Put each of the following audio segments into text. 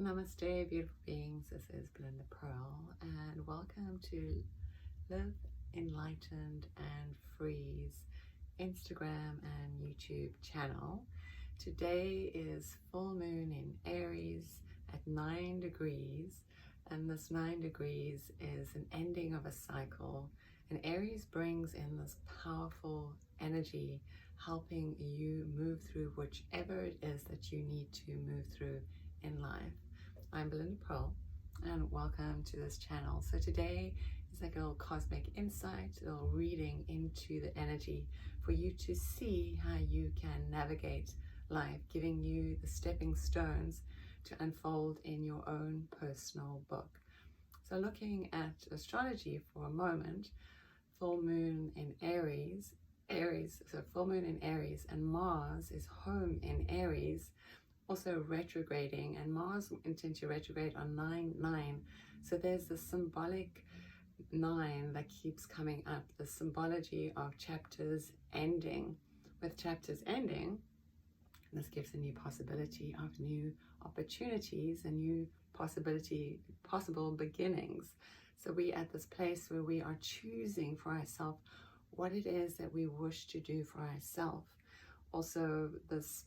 Namaste, beautiful beings. This is Belinda Pearl, and welcome to Live Enlightened and Free's Instagram and YouTube channel. Today is full moon in Aries at 9 degrees, and this 9 degrees is an ending of a cycle. And Aries brings in this powerful energy, helping you move through whichever it is that you need to move through in life. I'm Belinda Pearl, and welcome to this channel. So today is like a little cosmic insight, a little reading into the energy for you to see how you can navigate life, giving you the stepping stones to unfold in your own personal book. So looking at astrology for a moment, full moon in Aries, so full moon in Aries, and Mars is home in Aries, also retrograding, and Mars intends to retrograde on 9/9. So there's the symbolic 9 that keeps coming up, the symbology of chapters ending. With chapters ending, this gives a new possibility of new opportunities and new possible beginnings. So we at this place where we are choosing for ourselves what it is that we wish to do for ourselves. Also, this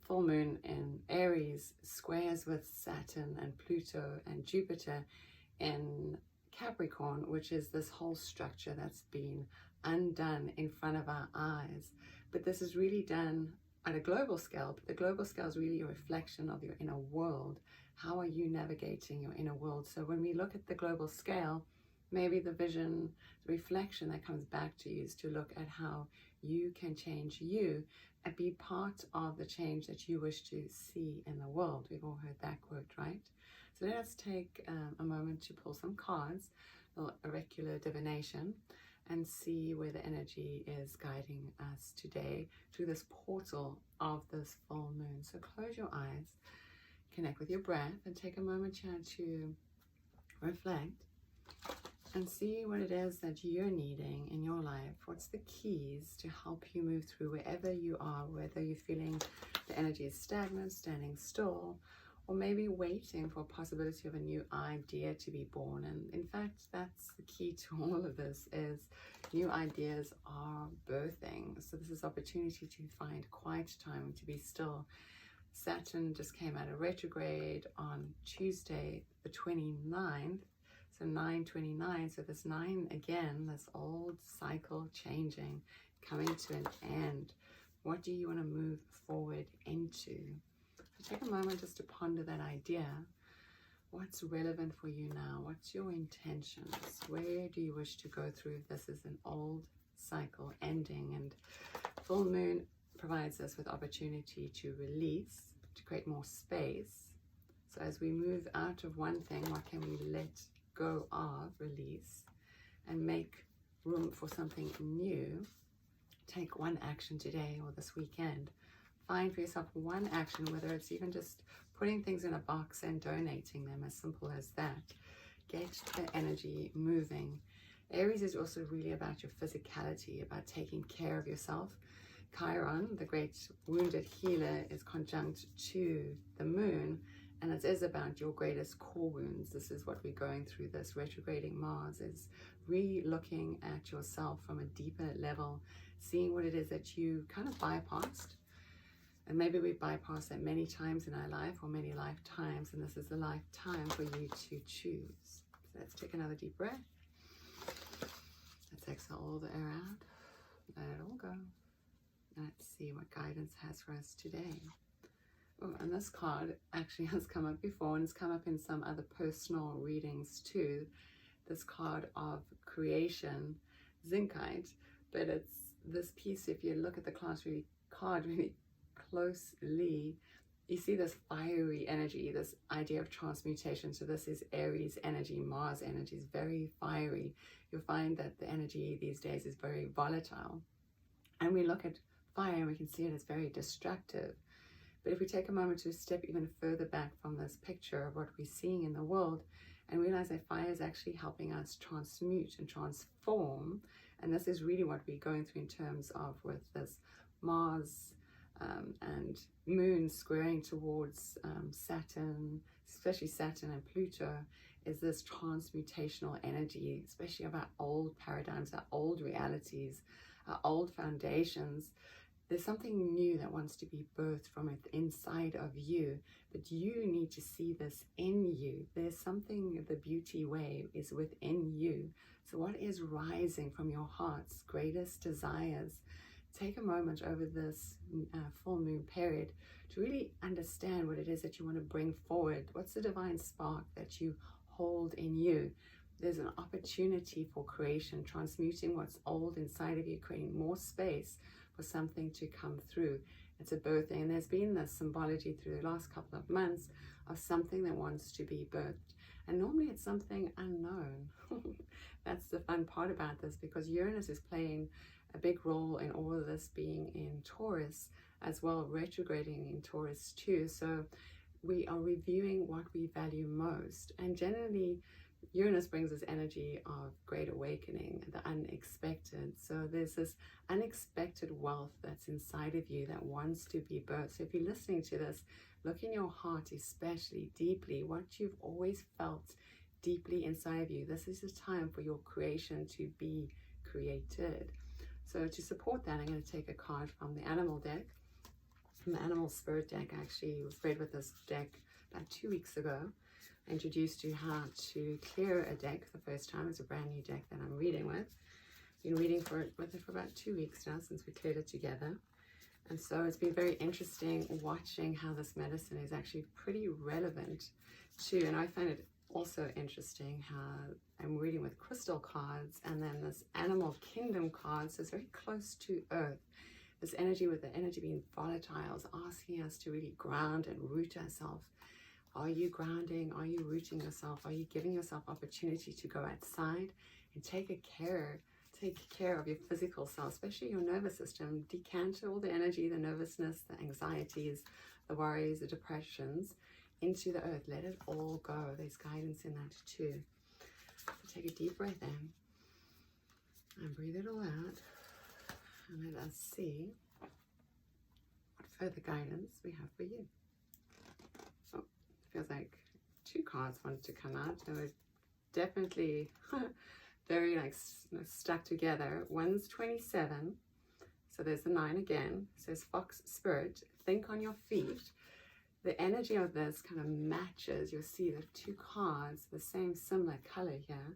full moon in Aries squares with Saturn and Pluto and Jupiter in Capricorn, which is this whole structure that's been undone in front of our eyes. But this is really done at a global scale, but the global scale is really a reflection of your inner world. How are you navigating your inner world? So when we look at the global scale, maybe the vision, the reflection that comes back to you is to look at how you can change you and be part of the change that you wish to see in the world. We've all heard that quote, right? So let us take a moment to pull some cards, a little auricular divination, and see where the energy is guiding us today through this portal of this full moon. So close your eyes, connect with your breath, and take a moment here to reflect and see what it is that you're needing in your life. What's the keys to help you move through wherever you are, whether you're feeling the energy is stagnant, standing still, or maybe waiting for a possibility of a new idea to be born. And in fact, that's the key to all of this, is new ideas are birthing. So this is opportunity to find quiet time, to be still. Saturn just came out of retrograde on Tuesday, the 29th. So 9/29, so this 9 again, this old cycle changing, coming to an end. What do you want to move forward into? So take a moment just to ponder that idea. What's relevant for you now? What's your intentions? Where do you wish to go through? This is an old cycle ending, and full moon provides us with opportunity to release, to create more space. So as we move out of one thing, what can we let go of, release, and make room for something new? Take one action today or this weekend. Find for yourself one action, whether it's even just putting things in a box and donating them, as simple as that. Get the energy moving. Aries is also really about your physicality, about taking care of yourself. Chiron, the great wounded healer, is conjunct to the moon, and it is about your greatest core wounds. This is what we're going through. This retrograding Mars is re-looking at yourself from a deeper level, seeing what it is that you kind of bypassed. And maybe we bypassed that many times in our life, or many lifetimes, and this is the lifetime for you to choose. So let's take another deep breath. Let's exhale all the air out. Let it all go. And let's see what guidance has for us today. Oh, and this card actually has come up before, and it's come up in some other personal readings too. This card of creation, Zincite, but it's this piece. If you look at the card really closely, you see this fiery energy, this idea of transmutation. So this is Aries energy. Mars energy is very fiery. You'll find that the energy these days is very volatile, and we look at fire and we can see it as very destructive. But if we take a moment to step even further back from this picture of what we're seeing in the world and realize that fire is actually helping us transmute and transform, and this is really what we're going through in terms of with this Mars and moon squaring towards Saturn, especially Saturn and Pluto, is this transmutational energy, especially of our old paradigms, our old realities, our old foundations. There's something new that wants to be birthed from it inside of you, but you need to see this in you. There's something, the beauty wave is within you. So what is rising from your heart's greatest desires? Take a moment over this full moon period to really understand what it is that you want to bring forward. What's the divine spark that you hold in you? There's an opportunity for creation, transmuting what's old inside of you, creating more space for something to come through. It's a birthing, and there's been this symbology through the last couple of months of something that wants to be birthed. And normally it's something unknown. That's the fun part about this, because Uranus is playing a big role in all of this, being in Taurus as well, retrograding in Taurus too. So we are reviewing what we value most, and generally Uranus brings this energy of great awakening, the unexpected. So there's this unexpected wealth that's inside of you that wants to be birthed. So if you're listening to this, look in your heart, especially deeply, what you've always felt deeply inside of you. This is the time for your creation to be created. So to support that, I'm going to take a card from the animal deck, from the animal spirit deck. I actually was read with this deck about 2 weeks ago. I introduced you how to clear a deck for the first time. It's a brand new deck that I'm reading with. Been reading with it for about 2 weeks now, since we cleared it together. And so it's been very interesting watching how this medicine is actually pretty relevant too. And I find it also interesting how I'm reading with crystal cards, and then this animal kingdom card, so it's very close to earth. This energy, with the energy being volatile, is asking us to really ground and root ourselves. Are you grounding? Are you rooting yourself? Are you giving yourself opportunity to go outside and take care of your physical self, especially your nervous system? Decant all the energy, the nervousness, the anxieties, the worries, the depressions into the earth. Let it all go. There's guidance in that too. So take a deep breath in and breathe it all out, and let us see what further guidance we have for you. Oh, feels like 2 cards wanted to come out. They were definitely very stuck together. One's 27, so there's the 9 again. It says Fox Spirit, think on your feet. The energy of this kind of matches. You'll see the 2 cards, the same similar color here.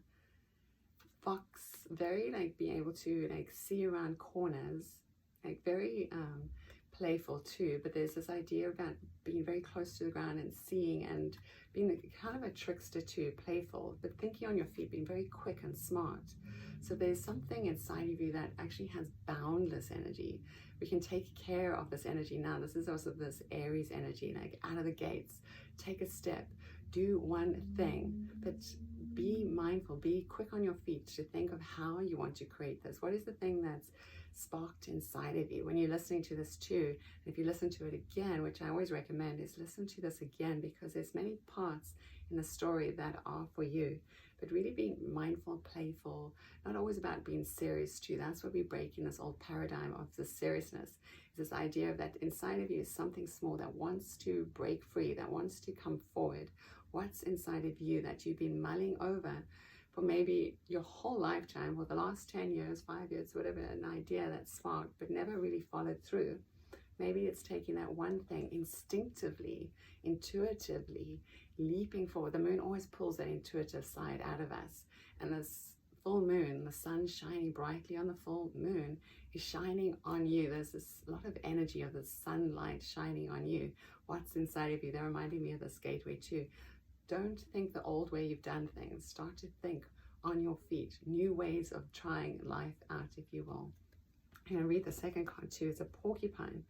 Fox, very being able to see around corners, very playful too, but there's this idea about being very close to the ground and seeing, and being kind of a trickster too, playful, but thinking on your feet, being very quick and smart. So there's something inside of you that actually has boundless energy. We can take care of this energy now. This is also this Aries energy, out of the gates, take a step, do one thing, but be mindful, be quick on your feet to think of how you want to create this. What is the thing that's sparked inside of you when you're listening to this too? And if you listen to it again, which I always recommend, is listen to this again, because there's many parts in the story that are for you. But really being mindful, playful, not always about being serious too. That's what we break in this old paradigm of the seriousness. Is this idea of that inside of you is something small that wants to break free, that wants to come forward. What's inside of you that you've been mulling over for maybe your whole lifetime, or the last 10 years, 5 years, whatever, an idea that sparked but never really followed through. Maybe it's taking that one thing instinctively, intuitively, leaping forward. The moon always pulls that intuitive side out of us. And this full moon, the sun shining brightly on the full moon, is shining on you. There's this lot of energy of the sunlight shining on you. What's inside of you? They're reminding me of this gateway too. Don't think the old way you've done things. Start to think on your feet, new ways of trying life out, if you will. I'm going to read the second card too. It's a porcupine.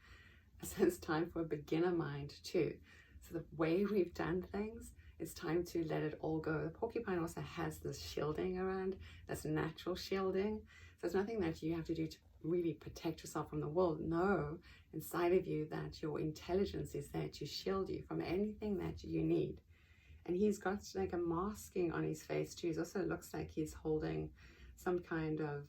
It says time for a beginner mind too. So the way we've done things, it's time to let it all go. The porcupine also has this shielding around, this natural shielding. So there's nothing that you have to do to really protect yourself from the world. No, inside of you that your intelligence is there to shield you from anything that you need. And he's got a masking on his face too. He also looks like he's holding some kind of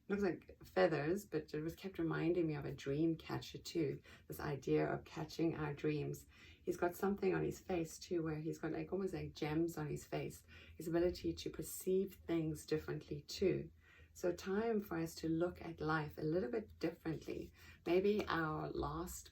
looks like feathers, but it was kept reminding me of a dream catcher too. This idea of catching our dreams. He's got something on his face too, where he's got like almost like gems on his face. His ability to perceive things differently too. So time for us to look at life a little bit differently. Maybe our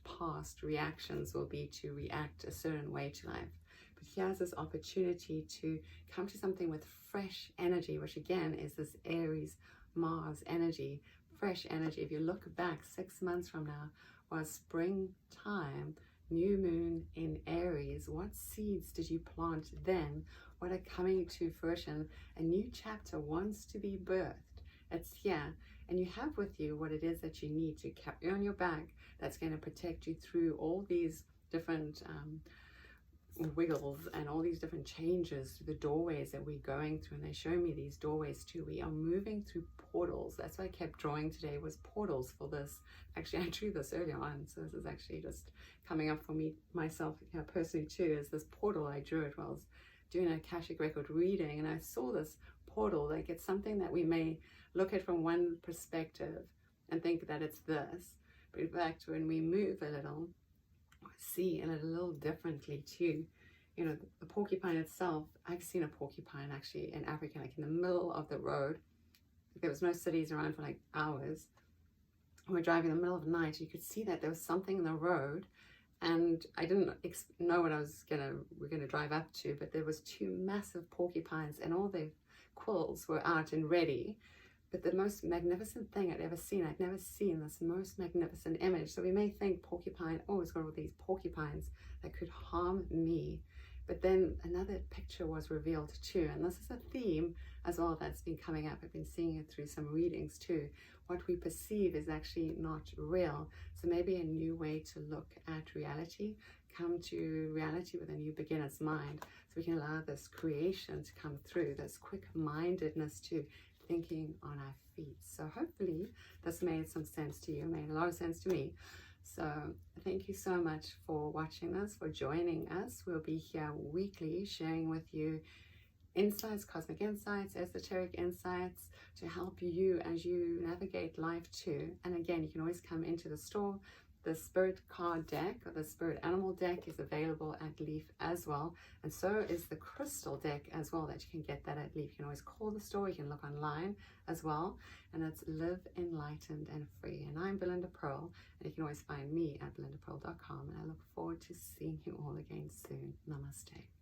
past reactions will be to react a certain way to life. But he has this opportunity to come to something with fresh energy, which again is this Aries Mars energy, fresh energy. If you look back 6 months from now, was springtime, new moon in Aries. What seeds did you plant then? What are coming to fruition? A new chapter wants to be birthed. It's here, and you have with you what it is that you need to carry on your back that's going to protect you through all these different wiggles and all these different changes to the doorways that we're going through. And they show me these doorways too. We are moving through portals. That's what I kept drawing today, was portals for this. Actually, I drew this earlier on, so this is actually just coming up for me myself personally too, is this portal. I drew it while I was doing an Akashic record reading, and I saw this portal. Like, it's something that we may look at from one perspective and think that it's this, but in fact when we move a little, see it a little differently too. You know, the porcupine itself, I've seen a porcupine actually in Africa, like in the middle of the road. There was no cities around for like hours. And we're driving in the middle of the night, you could see that there was something in the road, and I didn't know what we're gonna drive up to, but there was 2 massive porcupines, and all their quills were out and ready. But the most magnificent thing I'd never seen this most magnificent image. So we may think porcupine, oh, it's got all these porcupines that could harm me. But then another picture was revealed too. And this is a theme as well that's been coming up. I've been seeing it through some readings too. What we perceive is actually not real. So maybe a new way to look at reality, come to reality with a new beginner's mind. So we can allow this creation to come through, this quick-mindedness too, thinking on our feet. So hopefully this made some sense to you, made a lot of sense to me. So thank you so much for watching this, for joining us. We'll be here weekly sharing with you insights, cosmic insights, esoteric insights to help you as you navigate life too. And again, you can always come into the store. The spirit card deck, or the spirit animal deck, is available at Leaf as well, and so is the crystal deck as well, that you can get that at Leaf. You can always call the store, you can look online as well, and it's Live Enlightened and Free. And I'm Belinda Pearl, and you can always find me at belindapearl.com, and I look forward to seeing you all again soon. Namaste.